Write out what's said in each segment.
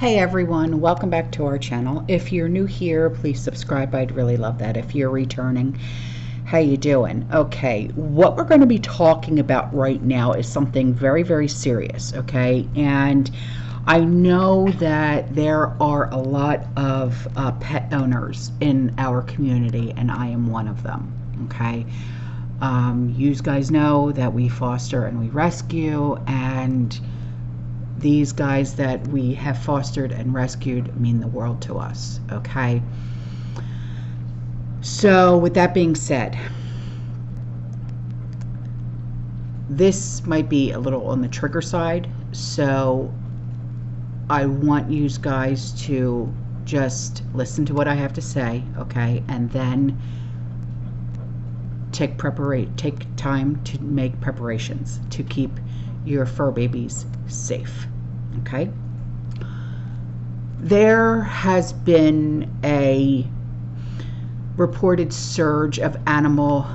Hey everyone, welcome back to our channel. If you're new here, please subscribe. I'd really love that. If you're returning, how you doing? Okay, what we're going to be talking about right now is something very, very serious, okay? And I know that there are a lot of pet owners in our community, and I am one of them, okay? You guys know that we foster and we rescue, and these guys that we have fostered and rescued mean the world to us, okay? So with that being said, this might be a little on the trigger side, so I want you guys to just listen to what I have to say, okay? And then take time to make preparations to keep your fur babies safe. Okay, there has been a reported surge of animal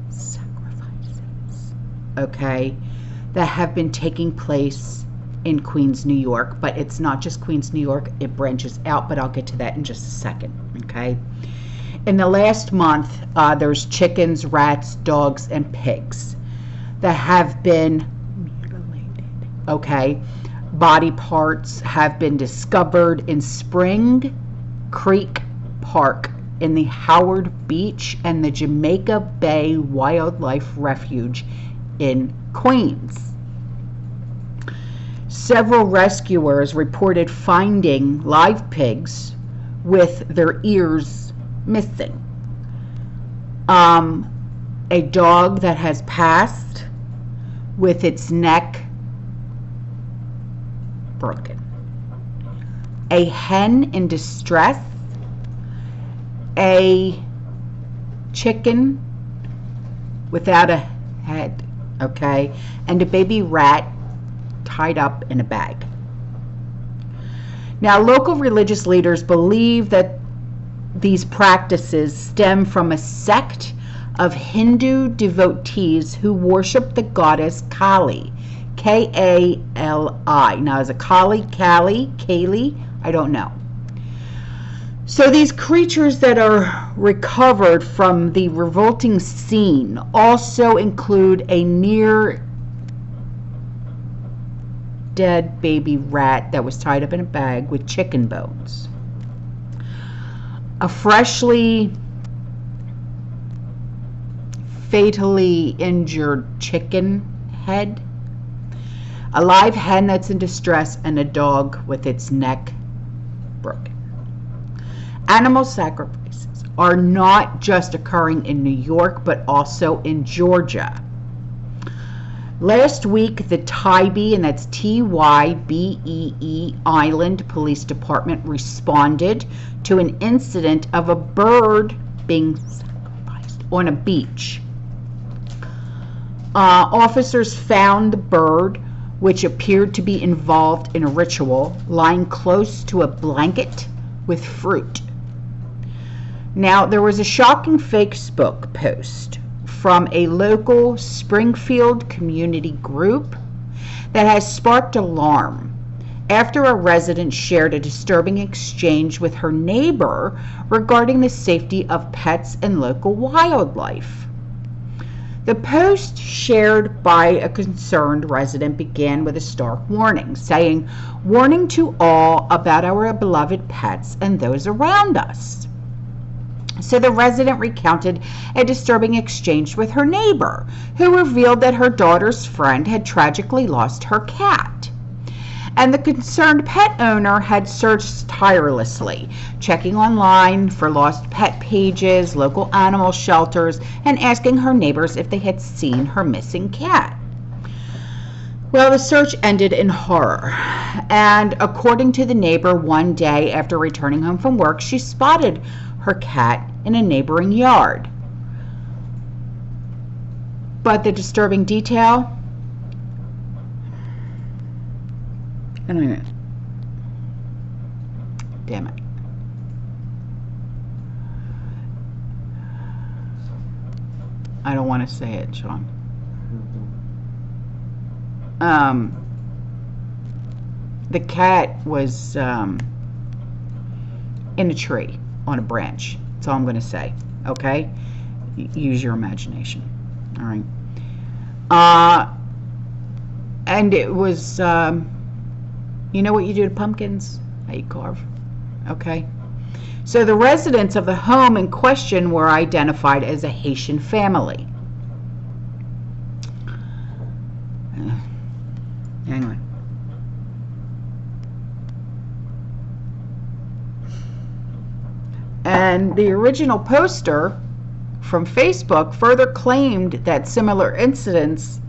sacrifices, okay, that have been taking place in Queens, New York. But it's not just Queens, New York, it branches out, but I'll get to that in just a second, okay? In the last month, there's chickens, rats, dogs, and pigs that have been mutilated, okay? Body parts have been discovered in Spring Creek Park in the Howard Beach and the Jamaica Bay Wildlife Refuge in Queens. Several rescuers reported finding live pigs with their ears missing. A dog that has passed with its neck broken, a hen in distress, a chicken without a head, okay, and a baby rat tied up in a bag. Now, local religious leaders believe that these practices stem from a sect of Hindu devotees who worship the goddess Kali, K-A-L-I. Now, is it Kali, I don't know. So these creatures that are recovered from the revolting scene also include a near dead baby rat that was tied up in a bag with chicken bones, a freshly fatally injured chicken head, a live hen that's in distress, and a dog with its neck broken. Animal sacrifices are not just occurring in New York, but also in Georgia. Last week, the Tybee, and that's T-Y-B-E-E, Island Police Department responded to an incident of a bird being sacrificed on a beach. Officers found the bird, which appeared to be involved in a ritual, lying close to a blanket with fruit. Now, there was a shocking Facebook post from a local Springfield community group that has sparked alarm after a resident shared a disturbing exchange with her neighbor regarding the safety of pets and local wildlife. The post shared by a concerned resident began with a stark warning, saying, "Warning to all about our beloved pets and those around us." So the resident recounted a disturbing exchange with her neighbor, who revealed that her daughter's friend had tragically lost her cat. And the concerned pet owner had searched tirelessly, checking online for lost pet pages, local animal shelters, and asking her neighbors if they had seen her missing cat. Well, the search ended in horror, and according to the neighbor, one day after returning home from work, she spotted her cat in a neighboring yard. But the disturbing detail, damn it. I don't want to say it, Sean. the cat was in a tree on a branch. That's all I'm going to say. Okay? Use your imagination. All right. And it was, you know what you do to pumpkins? How you carve. Okay? So the residents of the home in question were identified as a Haitian family. Hang on. And the original poster from Facebook further claimed that similar incidents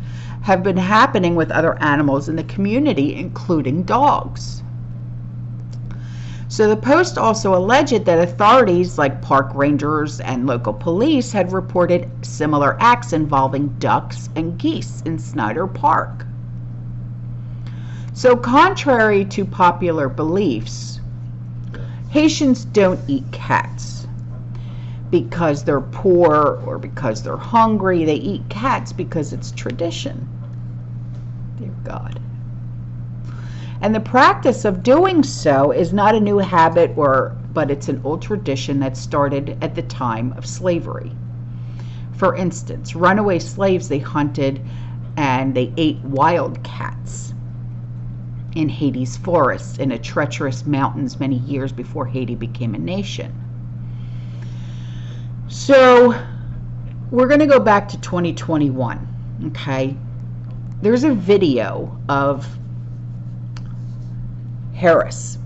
have been happening with other animals in the community, including dogs. So the post also alleged that authorities like park rangers and local police had reported similar acts involving ducks and geese in Snyder Park. So contrary to popular beliefs, Haitians don't eat cats because they're poor or because they're hungry. They eat cats because it's tradition. Dear God. And the practice of doing so is not a new habit, but it's an old tradition that started at the time of slavery. For instance, runaway slaves they hunted and they ate wild cats in Haiti's forests in the treacherous mountains many years before Haiti became a nation. So we're going to go back to 2021, okay? There's a video of Harris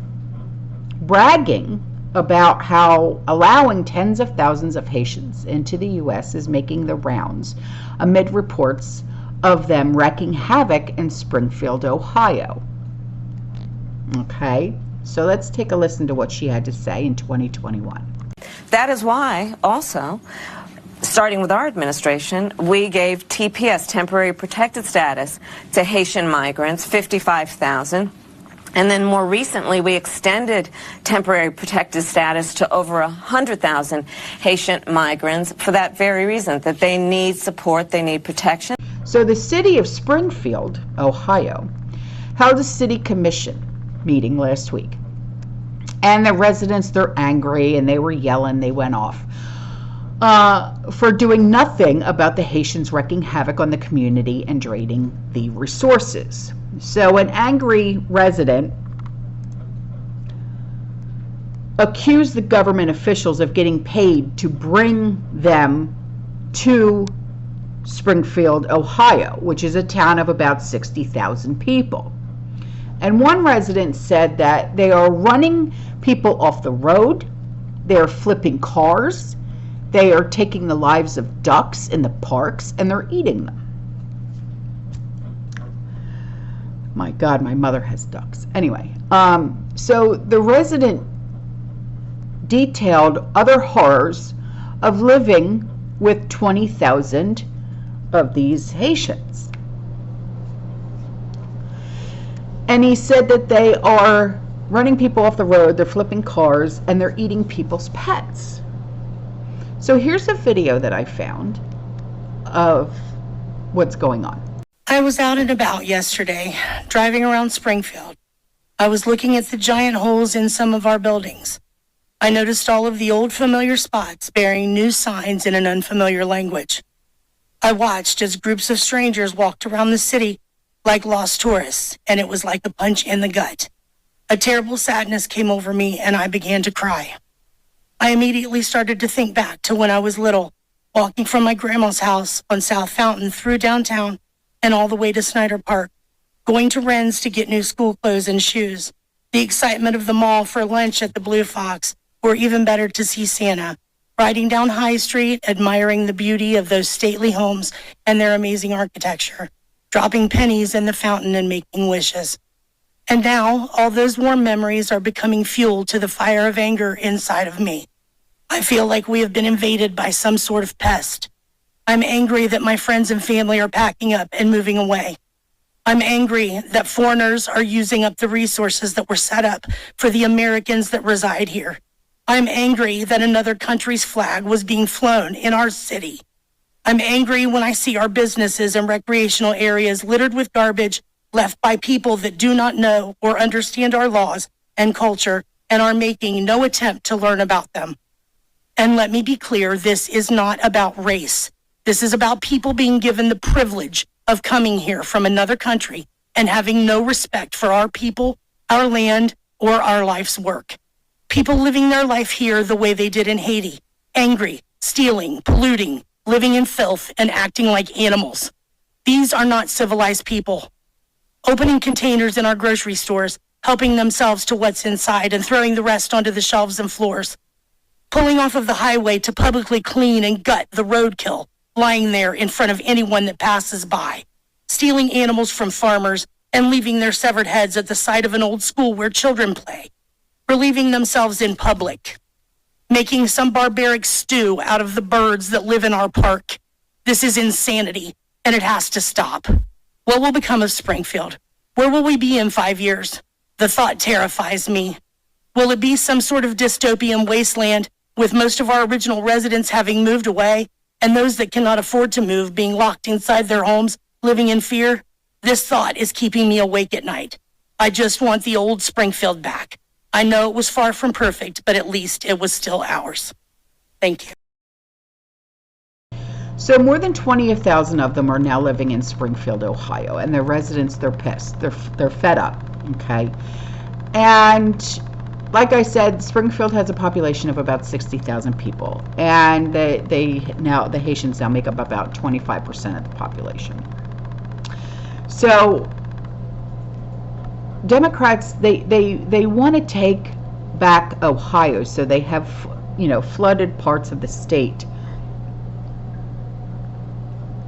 bragging about how allowing tens of thousands of Haitians into the U.S. is making the rounds amid reports of them wreaking havoc in Springfield, Ohio. Okay, so let's take a listen to what she had to say in 2021. That is why, also, starting with our administration, we gave TPS, temporary protected status, to Haitian migrants, 55,000. And then more recently, we extended temporary protected status to over 100,000 Haitian migrants for that very reason, that they need support, they need protection. So the city of Springfield, Ohio, held a city commission meeting last week. And the residents, they're angry and they were yelling, they went off for doing nothing about the Haitians wreaking havoc on the community and draining the resources. So an angry resident accused the government officials of getting paid to bring them to Springfield, Ohio, which is a town of about 60,000 people. And one resident said that they are running people off the road, they are flipping cars, they are taking the lives of ducks in the parks, and they're eating them. My God, my mother has ducks. Anyway, so the resident detailed other horrors of living with 20,000 of these Haitians. And he said that they are running people off the road, they're flipping cars, and they're eating people's pets. So here's a video that I found of what's going on. I was out and about yesterday, driving around Springfield. I was looking at the giant holes in some of our buildings. I noticed all of the old familiar spots bearing new signs in an unfamiliar language. I watched as groups of strangers walked around the city like lost tourists, and it was like a punch in the gut. A terrible sadness came over me, and I began to cry. I immediately started to think back to when I was little, walking from my grandma's house on South Fountain through downtown and all the way to Snyder Park, going to Wren's to get new school clothes and shoes, the excitement of the mall for lunch at the Blue Fox, or even better to see Santa, riding down High Street, admiring the beauty of those stately homes and their amazing architecture, dropping pennies in the fountain and making wishes. And now, all those warm memories are becoming fuel to the fire of anger inside of me. I feel like we have been invaded by some sort of pest. I'm angry that my friends and family are packing up and moving away. I'm angry that foreigners are using up the resources that were set up for the Americans that reside here. I'm angry that another country's flag was being flown in our city. I'm angry when I see our businesses and recreational areas littered with garbage, left by people that do not know or understand our laws and culture and are making no attempt to learn about them. And let me be clear, this is not about race. This is about people being given the privilege of coming here from another country and having no respect for our people, our land, or our life's work. People living their life here the way they did in Haiti, angry, stealing, polluting, living in filth, and acting like animals. These are not civilized people. Opening containers in our grocery stores, helping themselves to what's inside and throwing the rest onto the shelves and floors. Pulling off of the highway to publicly clean and gut the roadkill lying there in front of anyone that passes by. Stealing animals from farmers and leaving their severed heads at the side of an old school where children play. Relieving themselves in public. Making some barbaric stew out of the birds that live in our park. This is insanity, and it has to stop. What will become of Springfield? Where will we be in 5 years? The thought terrifies me. Will it be some sort of dystopian wasteland with most of our original residents having moved away and those that cannot afford to move being locked inside their homes, living in fear? This thought is keeping me awake at night. I just want the old Springfield back. I know it was far from perfect, but at least it was still ours. Thank you. So more than 20,000 of them are now living in Springfield, Ohio, and their residents, they're pissed. They're fed up, okay? And like I said, Springfield has a population of about 60,000 people, and the Haitians now make up about 25% of the population. So Democrats, they want to take back Ohio, so they have, flooded parts of the state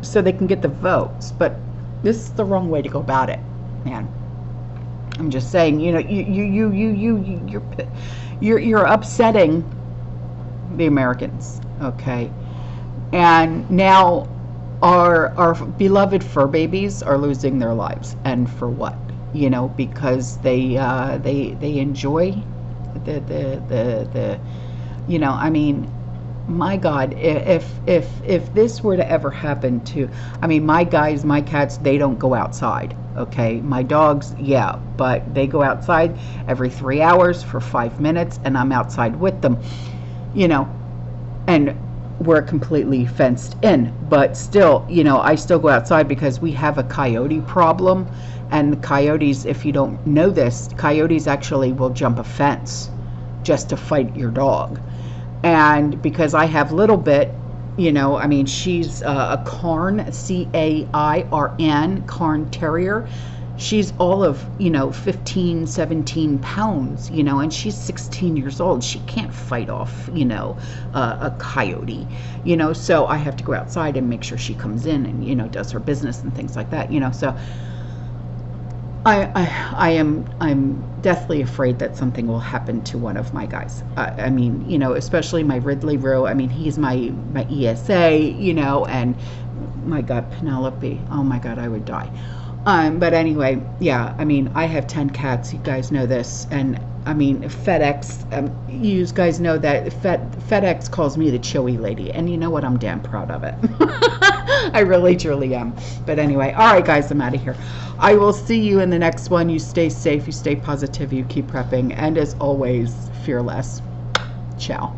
so they can get the votes. But this is the wrong way to go about it, man. I'm just saying, you're upsetting the Americans, okay? And now our beloved fur babies are losing their lives, and for what? Because they enjoy the I mean, my God, if this were to ever happen to, my guys, my cats, they don't go outside, okay? My dogs, yeah, but they go outside every 3 hours for 5 minutes, and I'm outside with them, and we're completely fenced in, but still, I still go outside because we have a coyote problem. And the coyotes, if you don't know this, coyotes actually will jump a fence just to fight your dog. And because I have Little Bit, she's a Cairn, C-A-I-R-N, Cairn Terrier. She's all of, 15, 17 pounds, and she's 16 years old. She can't fight off, a coyote, so I have to go outside and make sure she comes in and, does her business and things like that, so I'm deathly afraid that something will happen to one of my guys. Especially my Ridley Rowe. He's my ESA, and my God, Penelope. Oh my God, I would die. But anyway, yeah, I have 10 cats. You guys know this. And FedEx, you guys know that FedEx calls me the Chewy lady. And you know what? I'm damn proud of it. I really, truly am. But anyway, all right, guys, I'm out of here. I will see you in the next one. You stay safe, you stay positive, you keep prepping. And as always, fear less. Ciao.